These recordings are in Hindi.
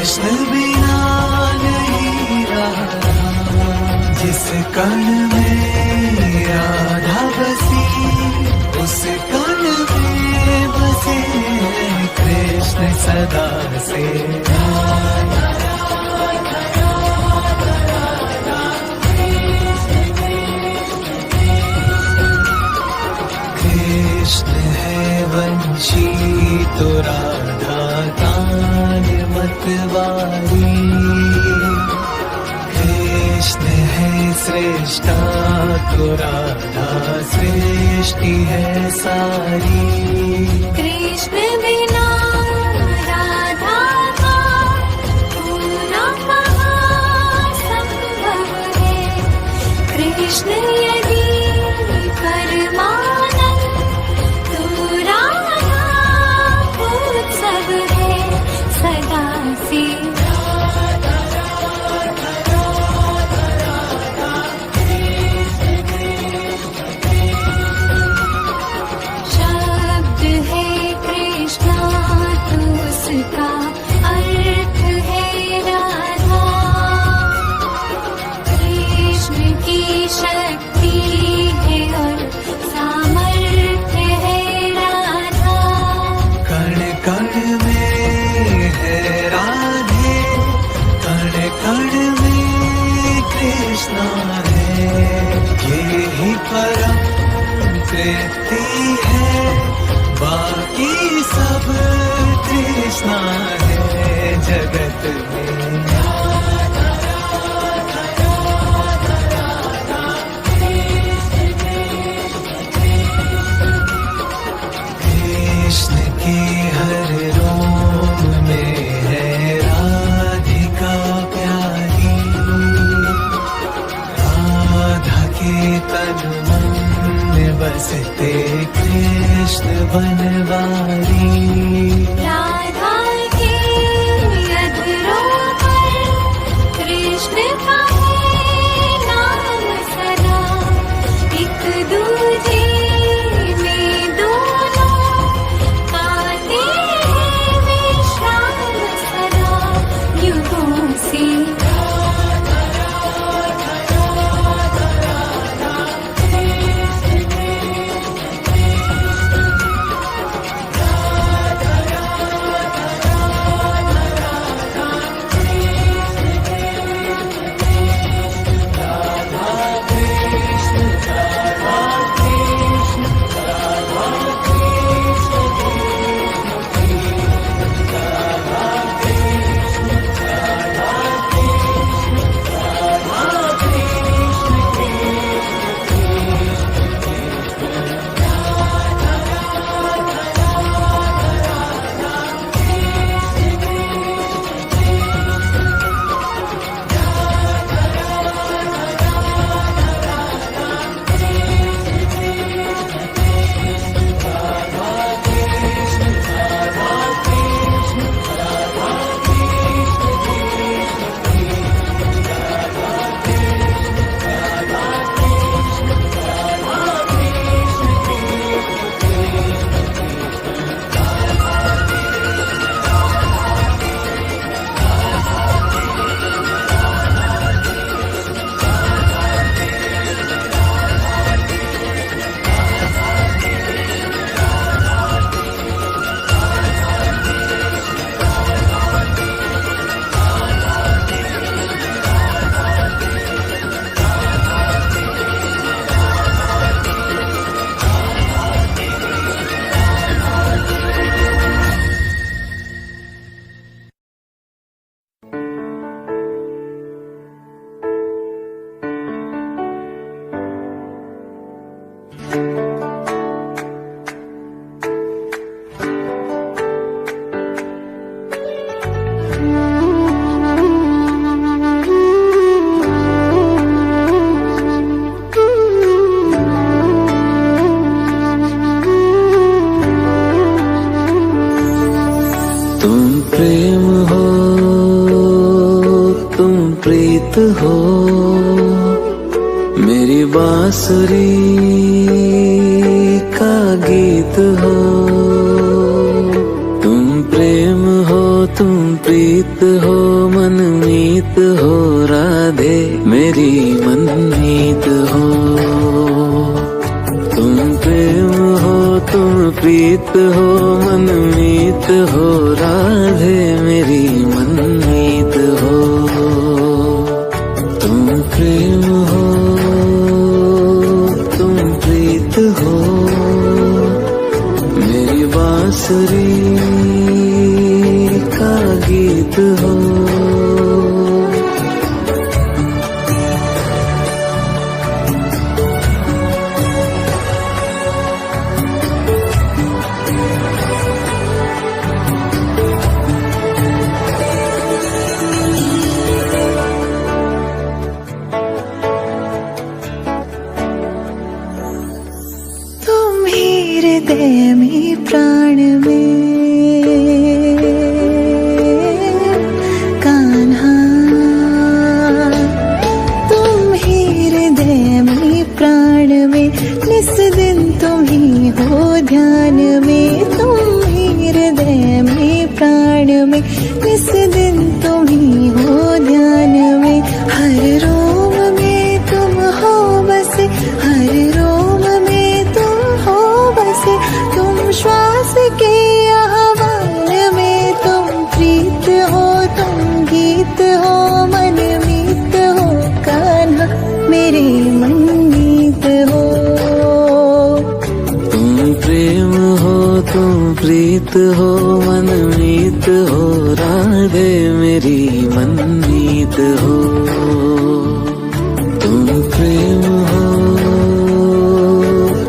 कृष्ण बिना नहीं रहा, जिस कण में राधा बसी उस कण में बसे कृष्ण सदा से। कृष्ण है वंशी तो राधा तान मतवारी, कृष्ण है श्रेष्ठा तो राधा सृष्टि है सारी। कृष्ण बिना राधा का पूरा कहाँ संभव है, कृष्ण यदि परमानंद तो राधा उत्सव है सदा से। शब्द है कृष्णा तो उसका अर्थ है राधा, कृष्ण की शक्ति है और सामर्थ्य है राधा। कण कण में है राधे, कण कण में कृष्णा है, ये ही परम कृति है, बाकी सब कृष्णा है जगत में। कृष्ण के हर रोम में है राधिका प्यारी, राधा के तन मन में बसते कृष्ण बनवारी। राधा के अधरों पर कृष्ण का है नाम सदा, एक दूजे में दोनों पाते हैं विश्राम सदा युगों से। प्रीत हो मेरी बांसुरी का गीत हो, तुम प्रेम हो तुम प्रीत हो मनमीत हो राधे मेरी मनमीत हो। तुम प्रेम हो तुम प्रीत हो मनमीत हो राधे मेरी मनमीत हो। तुम प्रेम हो तुम प्रीत हो मेरी बांसुरी का गीत हो। हृदय में प्राण में कान्हा, तुम ही हृदय में प्राण में निस दिन तुम ही हो ध्यान में। तुम ही हृदय में प्राण में निस दिन तुम ही हो ध्यान में। हर रोम में तुम हो बसे हर रोम में तुम हो बसे। तुम श्वास के आह्वान में तुम प्रीत हो तुम गीत हो मनमीत हो कान्हा मेरे मनमीत हो। तुम प्रेम हो तुम प्रीत हो मनमीत हो राधे मेरी मनमीत हो। तुम प्रेम हो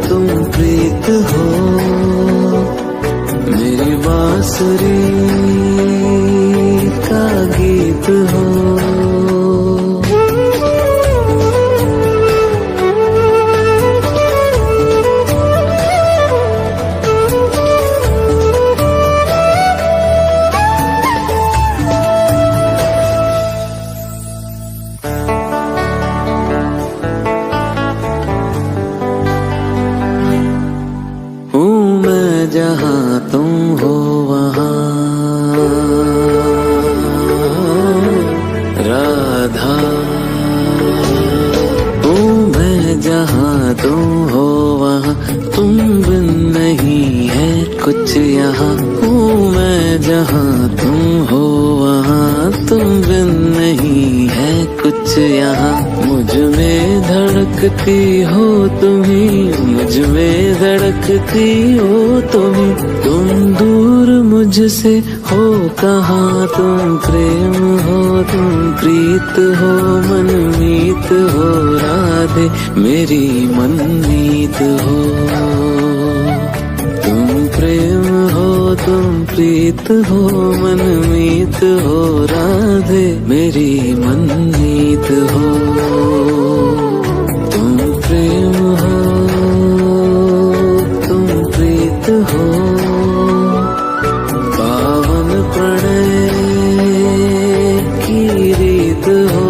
तुम प्रीत हो मेरी बांसुरी का गीत हो। जहाँ तुम हो वहाँ राधा हूँ मैं। जहाँ तुम हो वहाँ तुम बिन नहीं है कुछ यहाँ। हूँ मैं जहाँ तुम हो वहाँ तुम बिन नहीं है कुछ यहाँ। मुझ में धड़कती हो तुम्ही मुझ में धड़कती हो तुम्ही। तुम दूर मुझसे हो कहाँ तुम प्रेम हो तुम प्रीत हो मनमीत हो राधे मेरी मनमीत हो। तुम प्रेम हो तुम प्रीत हो मनमीत हो राधे मेरी मनमीत हो। तुम प्रेम हो तुम प्रीत हो पावन प्रणय की रीत हो।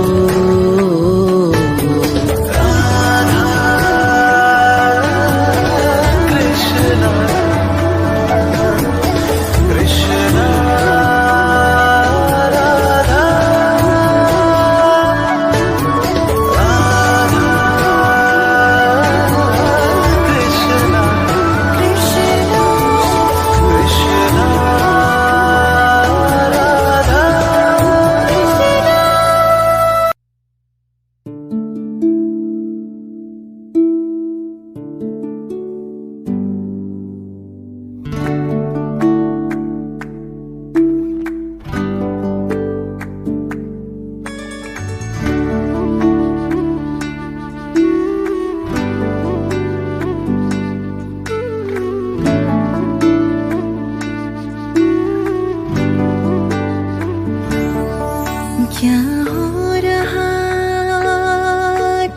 क्या हो रहा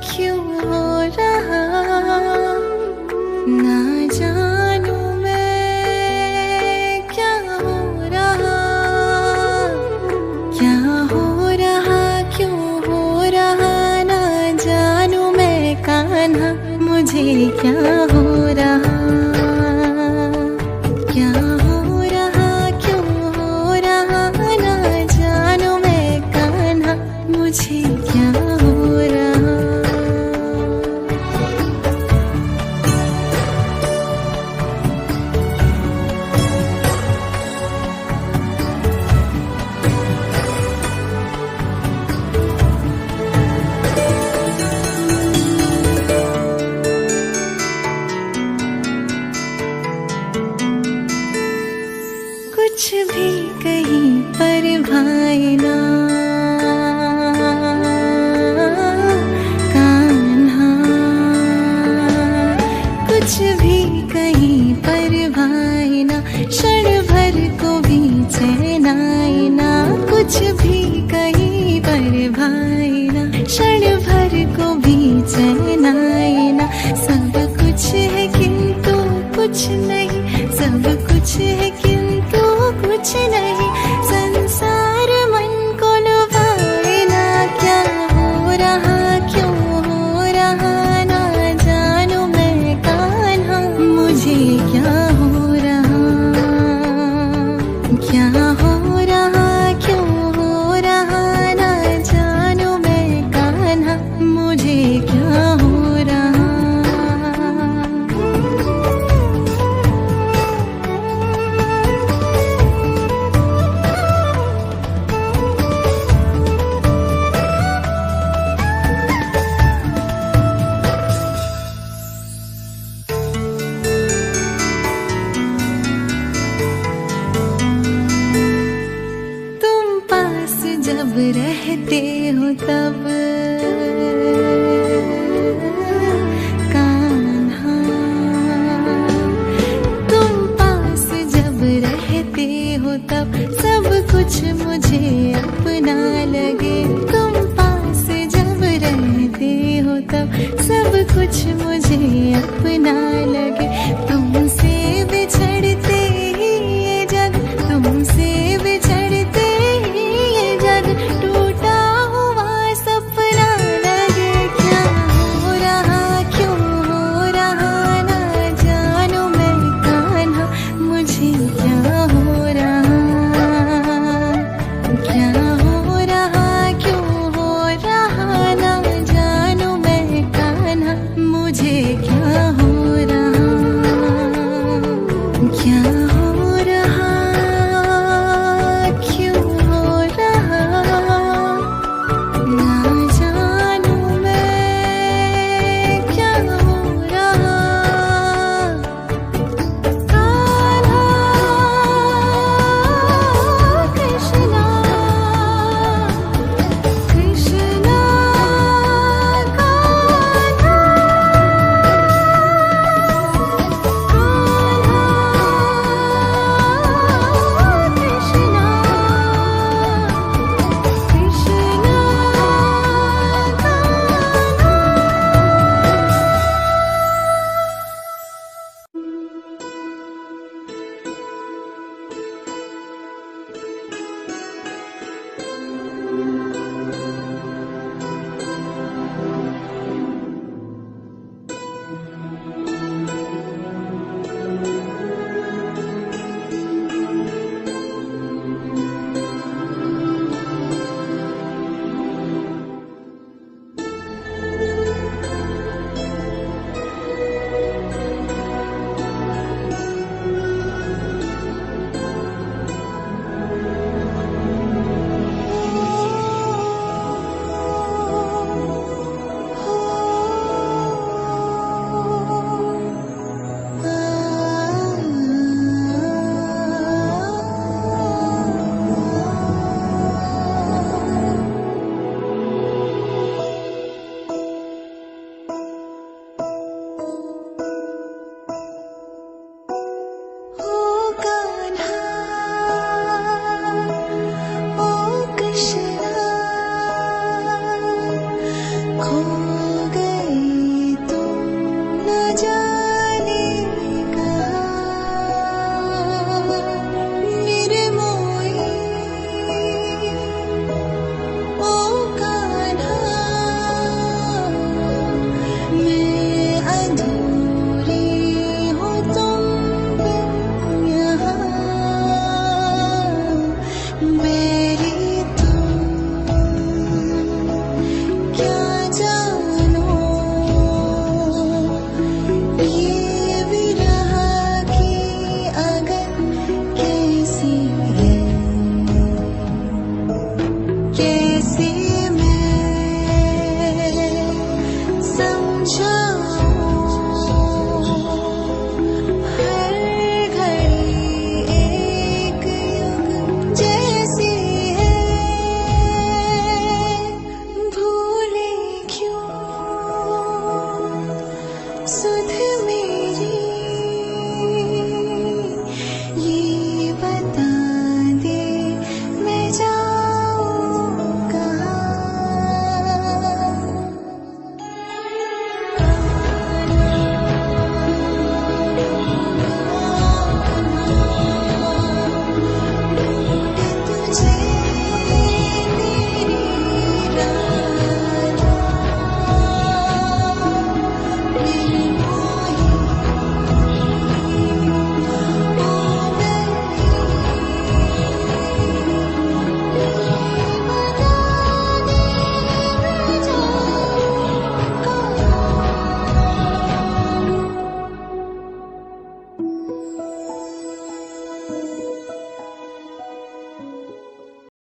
क्यों हो रहा ना जानू मैं। क्या हो रहा क्यों हो रहा ना जानू मैं कान्हा मुझे क्या हो रहा। क्या हो रहा क्यों हो रहा ना भाई ना कान्हा, कुछ भी कहीं पर भाई ना, क्षण भर को भी चैन आए ना, कुछ भी कहीं पर भाई ना, क्षण भर को भी चैन आए ना। सब कुछ है किंतु कुछ नहीं, सब कुछ है किंतु कुछ नहीं, संसार मन को लुभाए ना। क्या हो रहा क्यों हो रहा ना जानू मैं कान्हा, मुझे क्या हो रहा, क्या हो रहा क्यों हो रहा ना जानू मैं कान्हा, मुझे क्या हो रहा। तुम पास जब रहते हो तब कान्हा, तुम पास जब रहते हो तब सब कुछ मुझे अपना लगे। तुम पास जब रहते हो तब सब कुछ मुझे अपना लगे। तुमसे बिछड़ते ही ये जग, तुमसे बिछड़ते ही ये जग टूटा हुआ सपना लगे। क्या हो रहा क्यों हो रहा ना जानू मैं कान्हा, मुझे क्या हो रहा, क्या हो रहा क्यों हो रहा ना जानू मैं कान्हा, मुझे क्या हो रहा, क्या हो रहा क्यों हो रहा ना जानू मैं क्या हो रहा। कान्हा कृष्णा, कृष्णा कान्हा, कृष्णा, कृष्णा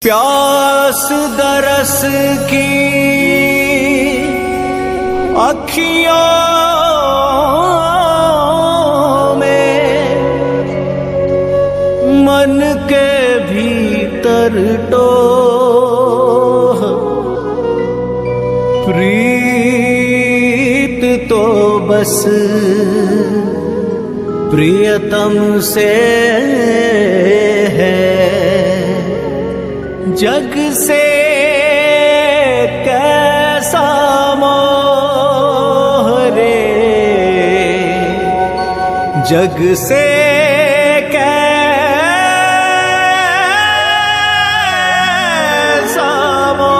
प्यास दरस की अखियों में मन के भीतर टोह प्रीत तो बस प्रियतम से है, जग से कैसा मोह रे, जग से कैसा मोह।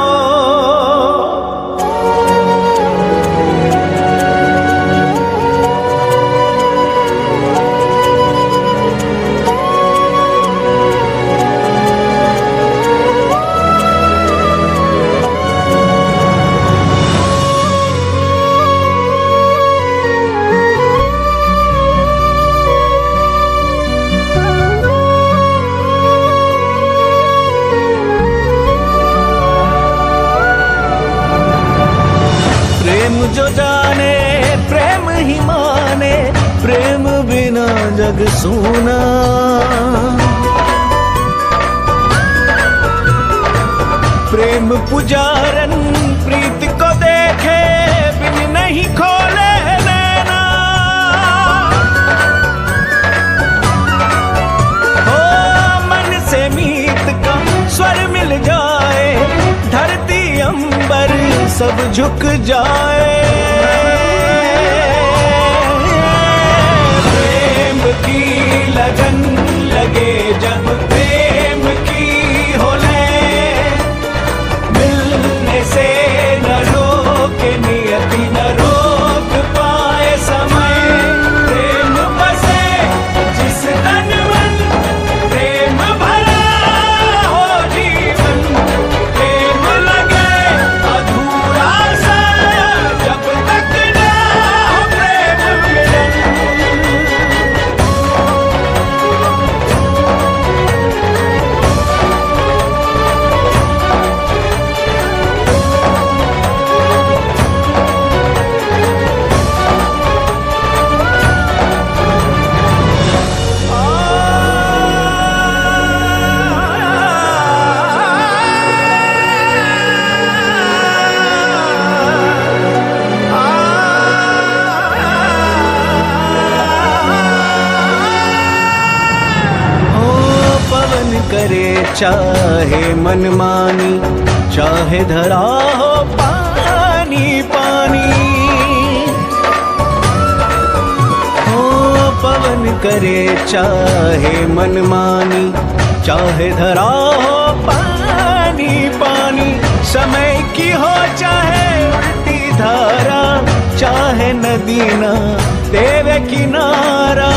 जो जाने प्रेम ही माने, प्रेम बिना जग सूना। प्रेम पुजारन प्रीत को देखे बिन नहीं खोले नैना। हो मन से मीत का स्वर मिल जाए, धरती अंबर सब झुक जाए। प्रेम की लगन लगे जब प्रेम की हो ले, मिलने से न रोके नियति न रोक पाए समय। प्रेम बसे जिस तन मन, प्रेम भरा हो जीवन। प्रेम लगे अधूरा सा जब तक ना हो प्रेम मिलन। करे चाहे मनमानी, चाहे धरा हो पानी पानी। हो पवन करे चाहे मनमानी, चाहे धरा हो पानी पानी। समय की हो चाहे उल्टी धारा, चाहे नदी ना देवे किनारा।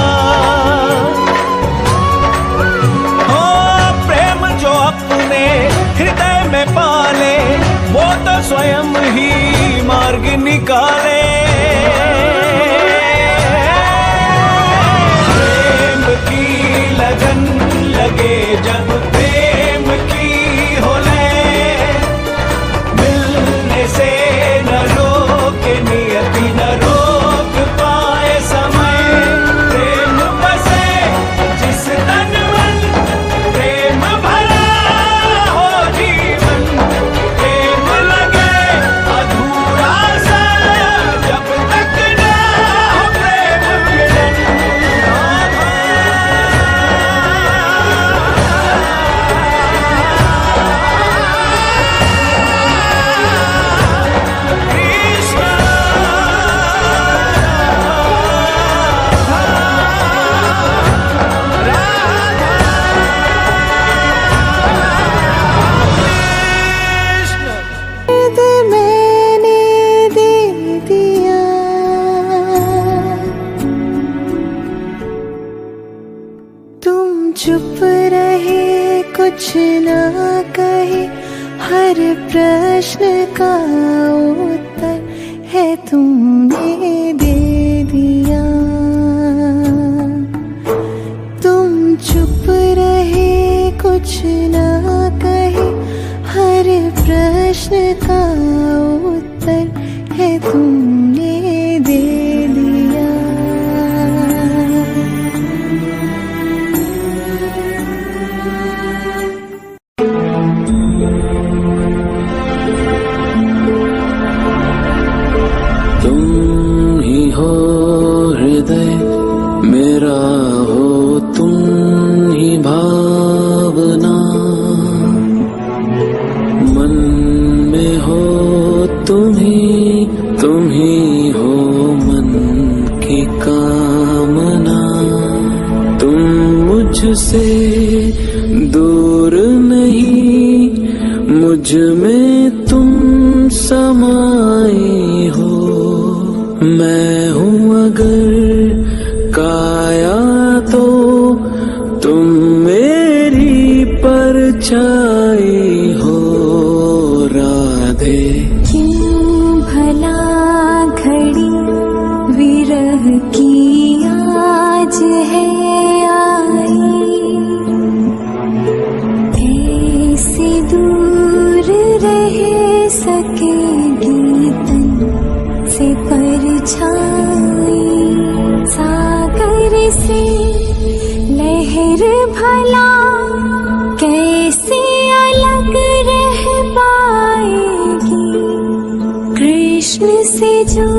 अपने हृदय में पाले वो तो स्वयं ही मार्ग निकाले। प्रेम की लगन लगे जब प्रेम की हो ले, मिलने से न रोके नियति न रोक पाए समय। प्रेम बसे जिस तन मन, प्रेम भरा चुप रहे कुछ ना कहे, हर प्रश्न का उत्तर है तुमने दे दिया। तुम चुप रहे कुछ ना कहे, प्रश्न का उत्तर है तुमने दे दिया। तुम ही हो हृदय मेरा, हो तुम ही भावना, मन में हो तुम ही हो मन की कामना। तुम मुझसे दूर नहीं, मुझ में तुम समाए हो। मैं हूँ अगर काया तो तुम मेरी परछाई हो राधे। क्यों भला घड़ी विरह की आज है आई, ऐसे दूर रह सकेगी तन से परछाई। सागर से लहर भला कैसे अलग रह पाएगी, कृष्ण से जो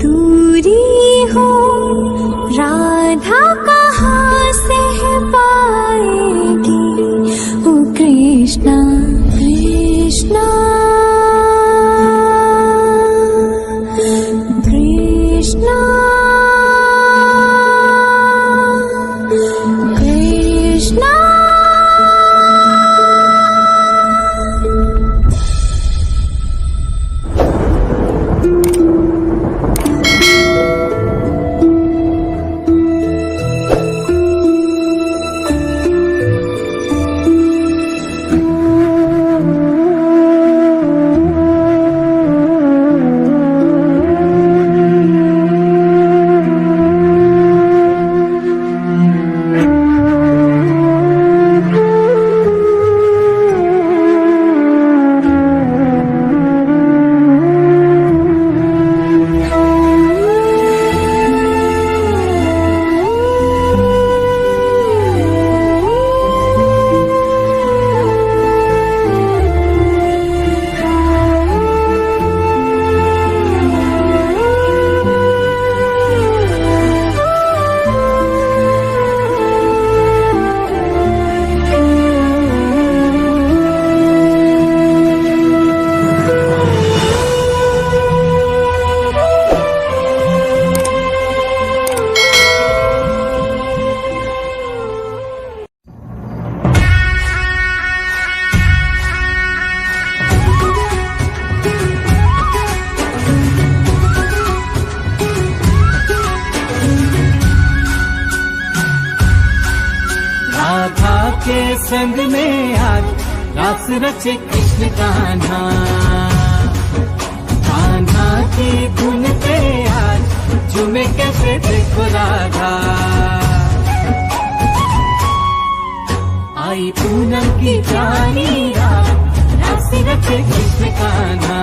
दूरी हो राधा कहाँ सह पाएगी। ओ कृष्णा कृष्णा कृष्णा कृष्णा। के संग में आज रास रचे कृष्ण कान्हा, कान्हा की धुन पे आज झूमे कैसे देखो राधा। आई पूनम की प्यारी रात रास रचे कृष्ण कान्हा,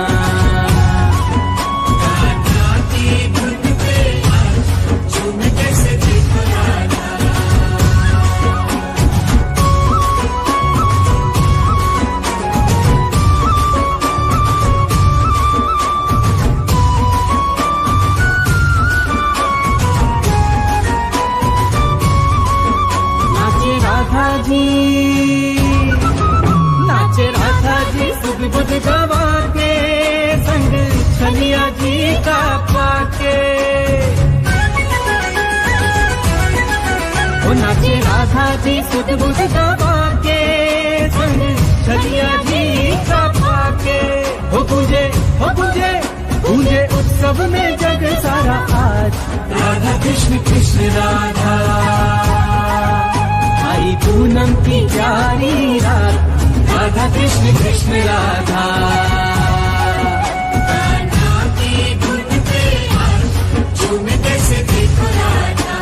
कान्हा की धुन पे आज झूमे कैसे देखो राधा। नाचे राधा जी सुध बुध गवा के संग छलिया जी का पाके। ओ नाचे राधा जी सुध बुध गवा के संग छलिया जी का पाके। हो पूजे पूजे उत्सव में जग सारा आज राधा कृष्ण कृष्ण राधा। आई पूनम की प्यारी रात राधा कृष्ण कृष्ण राधा। कान्हा की धुन पे आज झूमे कैसे देखो राधा।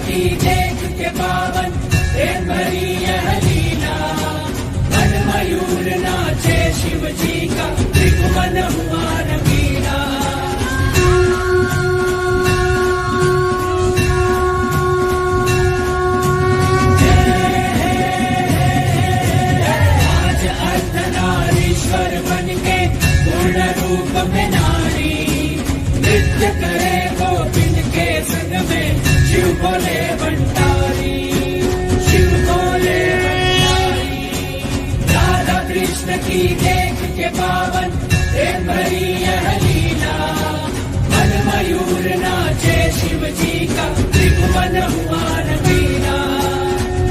की देख के पावन प्रेम भरी यह लीला। मन मयूर नाचे शिव जी का त्रिभुवन हुआ रंगीला। आज अर्धनारीश्वर बन के पूर्ण रूप में नारी नृत्य करे गोपिन के संग में शिव बोले भंडारी, शिव बोले भंडारी। राधा कृष्ण की देख के पावन प्रेम भरी यह लीला। मन मयूर नाचे शिव जी का त्रिभुवन हुआ रंगीला,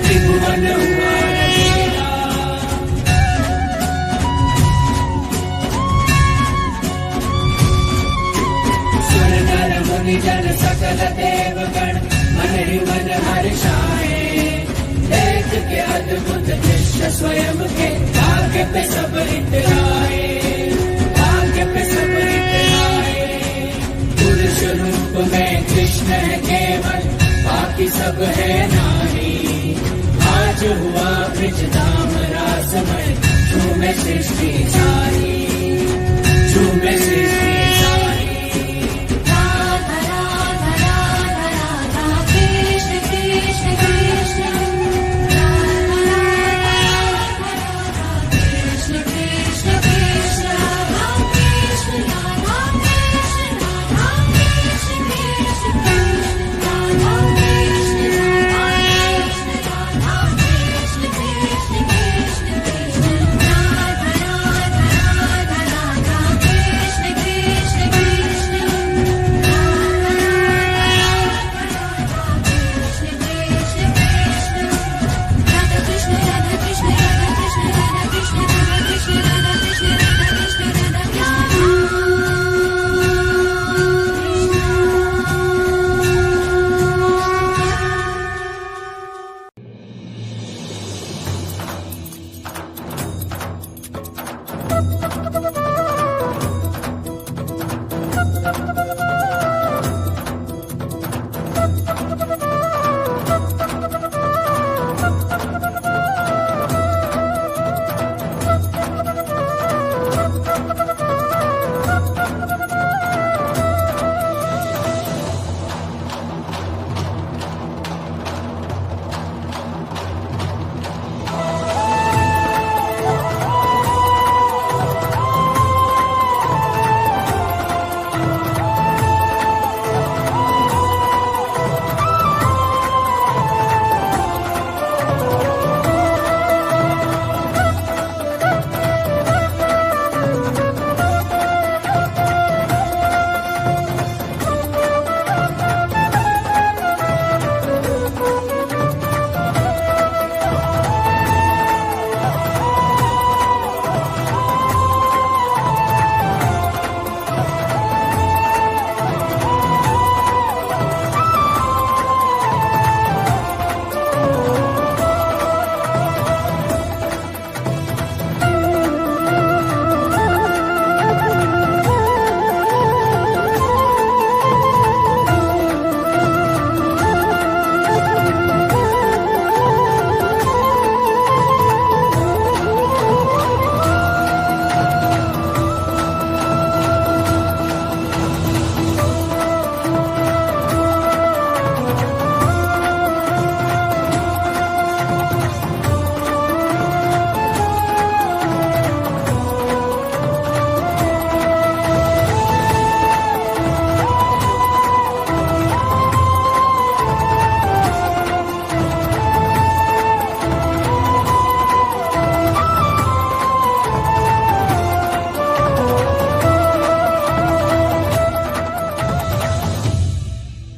त्रिभुवन हुआ रंगीला। सुर नर मुनि जन सकल देवगण मन ही मन हर्षाए। देख के अद्भुत दृश्य स्वयं के भाग्य पे सब इतराए, भाग्य पे सब इतराए। पुरुष रूप में कृष्ण है केवल, बाकी सब है नारी। आज हुआ ब्रज धाम रासमय, झूमे सृष्टि सारी, झूमे सृष्टि